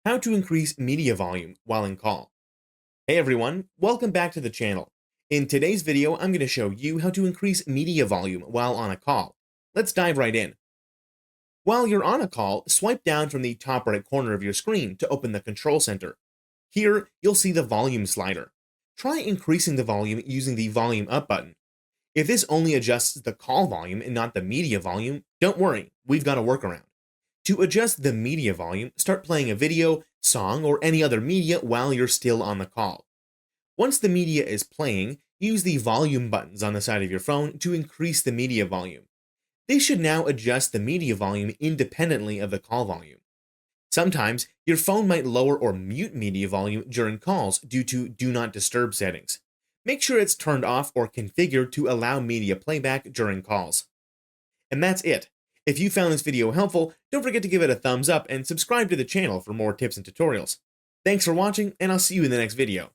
How to increase media volume while in call. Hey everyone, welcome back to the channel. In today's video, I'm going to show you how to increase media volume while on a call. Let's dive right in. While you're on a call, swipe down from the top right corner of your screen to open the control center. Here, you'll see the volume slider. Try increasing the volume using the volume up button. If this only adjusts the call volume and not the media volume, don't worry, we've got a workaround. To adjust the media volume, start playing a video, song, or any other media while you're still on the call. Once the media is playing, use the volume buttons on the side of your phone to increase the media volume. They should now adjust the media volume independently of the call volume. Sometimes, your phone might lower or mute media volume during calls due to Do Not Disturb settings. Make sure it's turned off or configured to allow media playback during calls. And that's it. If you found this video helpful, don't forget to give it a thumbs up and subscribe to the channel for more tips and tutorials. Thanks for watching, and I'll see you in the next video.